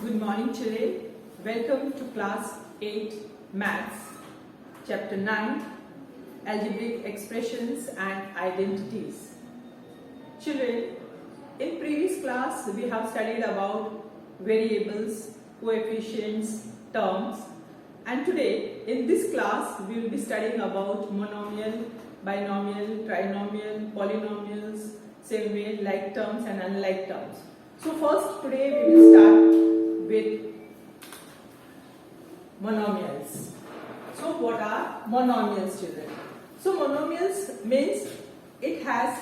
Good morning children. Welcome to class 8 Maths, chapter 9, Algebraic expressions and identities. Children, in previous class we have studied about variables, coefficients, terms, and today in this class we will be studying about monomial, binomial, trinomial, polynomials, same way like terms and unlike terms. So first today we will start with monomials. So what are monomials, children? So monomials means it has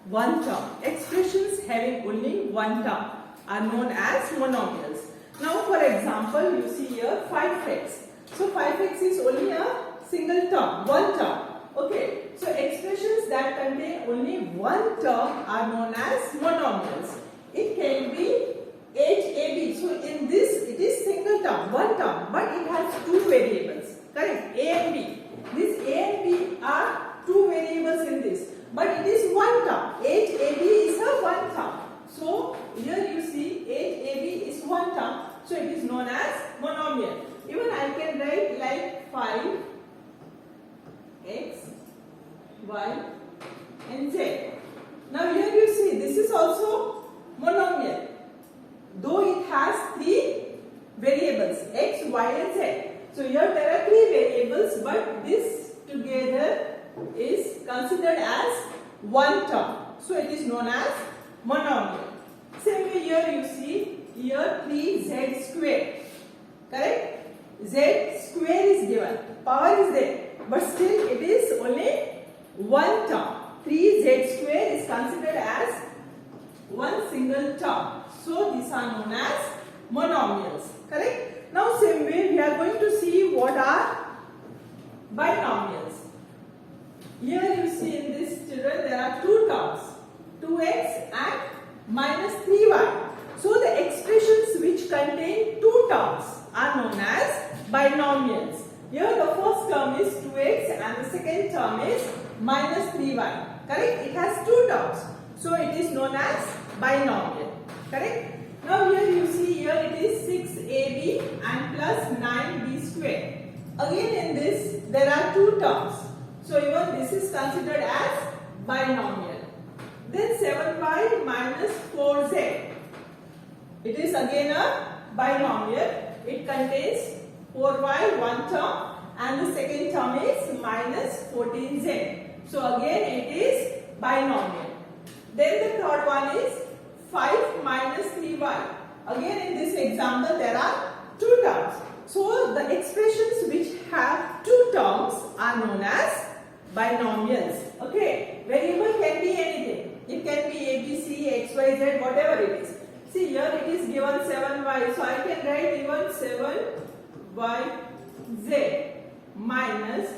one term. Expressions having only one term are known as monomials. Now for example, you see here 5x. So 5x is only a single term, one term. Okay, so expressions that contain only one term are known as monomials. It can be HAB. So in this it is single term, one term, but it has two variables. Correct? A and B. This A and B are two variables in this, but it is one term. HAB is a one term. So here you see HAB is one term. So it is known as monomial. Even I can write like 5 x, y and z. Now here you see this is also monomial, though it has three variables x, y and z. So here there are three variables, but this together is considered as one term. So it is known as monomial. Same way here you see here 3z square. Correct? Z square is given. Power is there, but still it is only one term. 3z square is considered as one single term. So these are known as monomials. Correct? Now same way we are going to see what are binomials. Here you see in this, children, there are two terms, 2x and minus 3y. So the expressions which contain two terms are known as binomials. Here the first term is 2x and the second term is minus 3y. Correct? It has two terms. So it is known as binomial. Correct? Now here you see here it is 6ab and plus 9b square. Again in this there are two terms. So even this is considered as binomial. Then 7y minus 4z. It is again a binomial. It contains 4y, one term, and the second term is minus 14z. So again it is binomial. Then the third one is 5 minus 3y. Again in this example there are two terms. So the expressions which have two terms are known as binomials. Okay, variable can be anything. It can be a, b, c, x, y, z, whatever it is. See here it is given 7y. So I can write even 7yz minus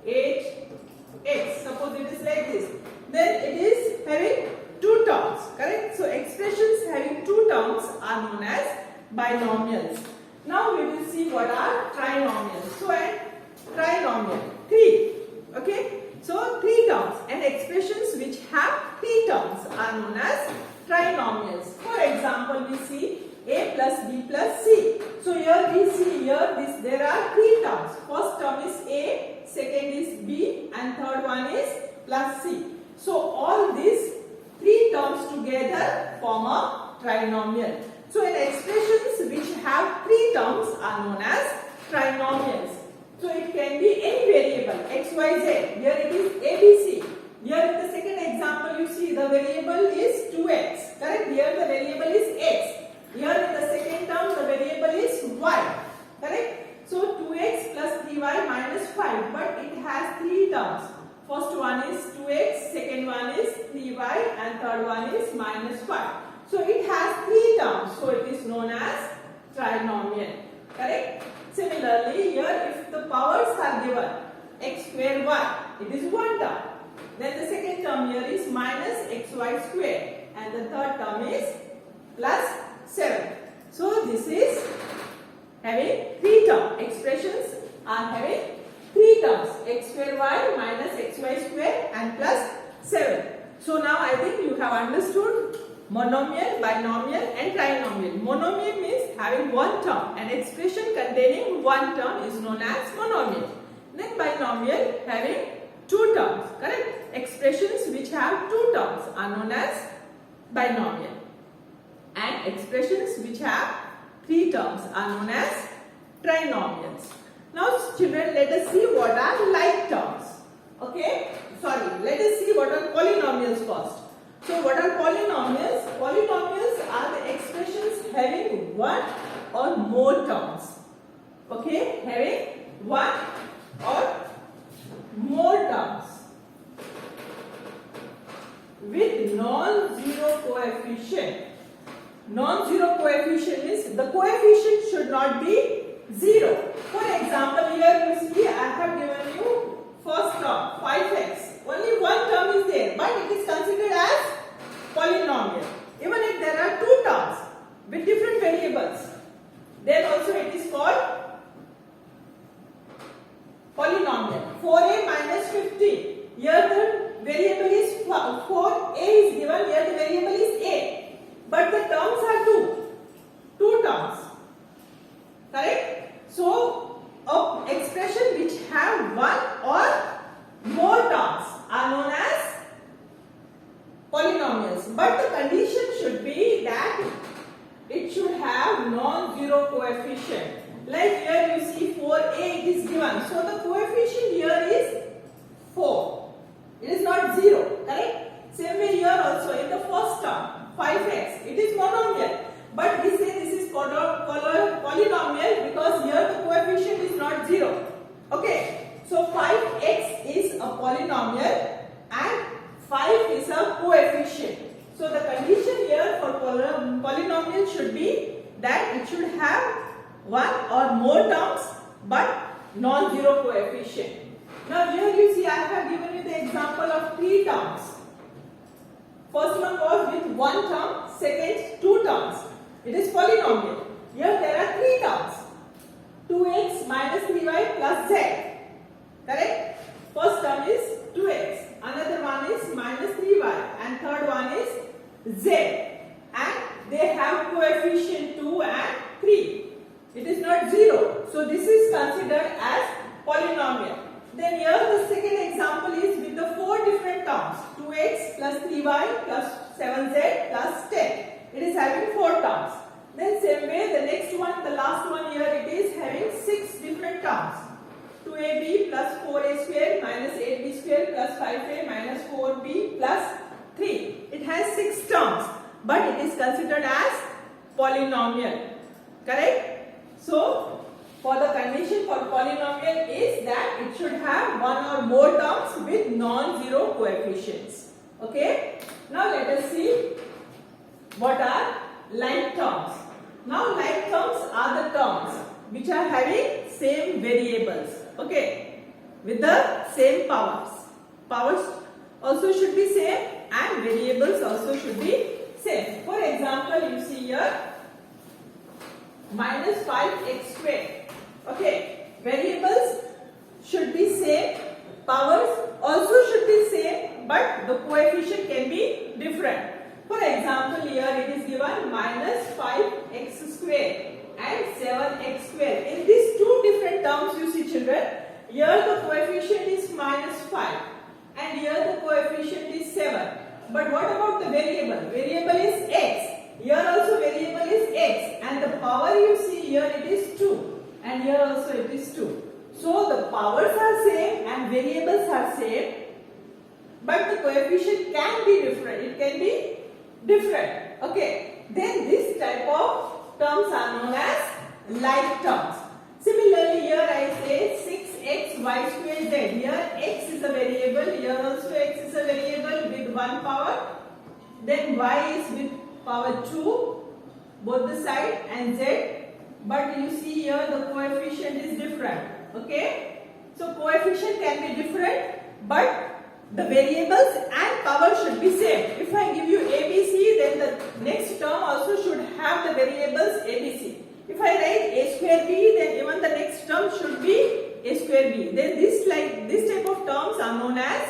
8x. Suppose it is like this. Then it is having two terms. Correct? So expressions having two terms are known as binomials. Now we will see what are trinomials. So a trinomial, 3. Okay? So 3 terms, and expressions which have 3 terms are known as trinomials. For example, we see a plus b plus c. So here we see here there are 3 terms. First term is a, second is b, and third one is plus c. So all these 3 terms together form a trinomial. So in expressions which have 3 terms are known as trinomials. So it can be any variable x, y, z. Here it is a, b, c. Here in the second example you see the variable is 2x. Correct? Here the variable is x. Here in the second term the variable is y. Correct? So 2x plus 3y minus 5. But it has 3 terms. First one is 2x, second one is 3y, and third one is minus 5. So it has 3 terms. So it is known as trinomial. Correct? Similarly, here if the powers are given x square y, it is one term. Then the second term here is minus xy square, and the third term is plus 7. So this is having 3 terms. Expressions are having 3 terms, x square y minus xy square and plus 7. So now I think you have understood monomial, binomial and trinomial. Monomial means having one term. An expression containing one term is known as monomial. Then binomial having two terms. Correct? Expressions which have two terms are known as binomial. And expressions which have three terms are known as trinomials. Now children, let us see what are like terms. Okay? Let us see what are polynomials first. So what are polynomials? Polynomials are the expressions having one or more terms. Okay? Having one or more terms with non-zero coefficient. Non-zero coefficient is the coefficient should not be zero. For example, here you see I have given you first term 5x. Only one term is there, but it is considered as polynomial. Even if there are two terms with different variables, then also it is called polynomial. 4a minus 15. Here the variable is 4a is given. Here the variable is a, but the terms are two terms. Correct? So, an expression which have one or more terms are known as polynomials. But the condition should be that it should have non-zero coefficient. Like here you see 4a it is given. So, the coefficient here is 4. It is not 0. Correct? Same way here also in the first term 5x. It is monomial. But we say this is polynomial because here the coefficient is not 0. Okay. So 5x is a polynomial and 5 is a coefficient. So the condition here for polynomial should be that it should have one or more terms but non-zero coefficient. Now here you see I have given you the example of three terms. First one was with one term, second two terms. It is polynomial. Here there are three terms. 2x minus 3y plus z. Correct? First term is 2x. Another one is minus 3y. And third one is z. And they have coefficient 2 and 3. It is not 0. So this is considered as polynomial. Then here the second example is with the four different terms. 2x plus 3y plus 7z plus 10. It is having four terms. Then same way the next one, the last one here, it is having six different terms. 2ab plus 4a square minus 8b square plus 5a minus 4b plus 3. It has 6 terms, but it is considered as polynomial. Correct? So, for the condition for polynomial is that it should have one or more terms with non-zero coefficients. Okay? Now let us see what are like terms. Now like terms are the terms which are having same variables. Okay, with the same powers. Powers also should be same and variables also should be same. For example, you see here minus 5x square. Okay, variables should be same, powers also should be same, but the coefficient can be different. For example, here it is given minus 5x square and 7x square. In these two different terms, you see children, here the coefficient is minus 5 and here the coefficient is 7. But what about the variable? Variable is x. Here also variable is x and the power you see here it is 2 and here also it is 2. So the powers are same and variables are same, but the coefficient can be different. It can be different. Okay. Then this type of terms are known as like terms. Similarly, here I say 6x y square z. Here x is a variable. Here also x is a variable with one power. Then y is with power 2, both the side, and z. But you see here the coefficient is different. Okay. So coefficient can be different, but the variables and power should be same. If I give you ABC, then the next term also should have the variables ABC. If I write a square b, then even the next term should be a square b. Then this type of terms are known as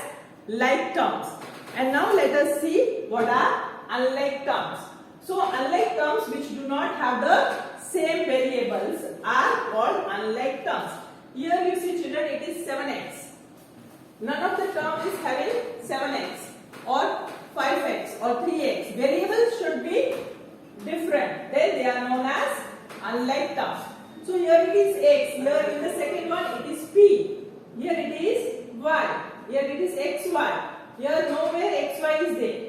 like terms. And now let us see what are unlike terms. So unlike terms which do not have the same variables are called unlike terms. Here you see children, it is 7x. None of the term is having 7x or 5x or 3x. Variables should be different. Then they are known as unlike terms. So here it is x. Here in the second one it is p. Here it is y. Here it is xy. Here nowhere xy is there.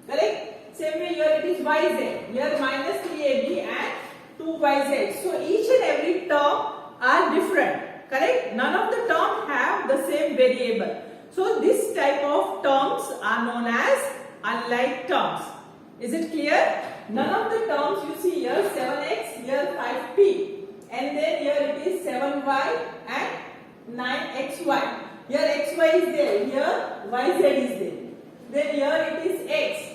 Correct? Same way here it is yz. Here minus 3ab and 2yz. So each and every term are different. Correct? None of the terms have the same variable. So this type of terms are known as unlike terms. Is it clear? None of the terms you see here 7x, here 5p. And then here it is 7y and 9xy. Here xy is there, here yz is there. Then here it is x.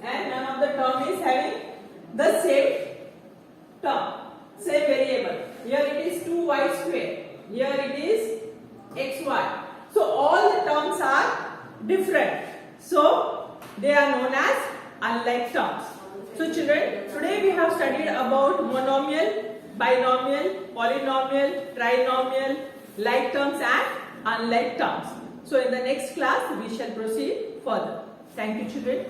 And none of the term is having the same term, same variable. Here it is 2y square. Here it is xy. So all the terms are different. So they are known as unlike terms. So children, today we have studied about monomial, binomial, polynomial, trinomial, like terms and unlike terms. So in the next class we shall proceed further. Thank you children.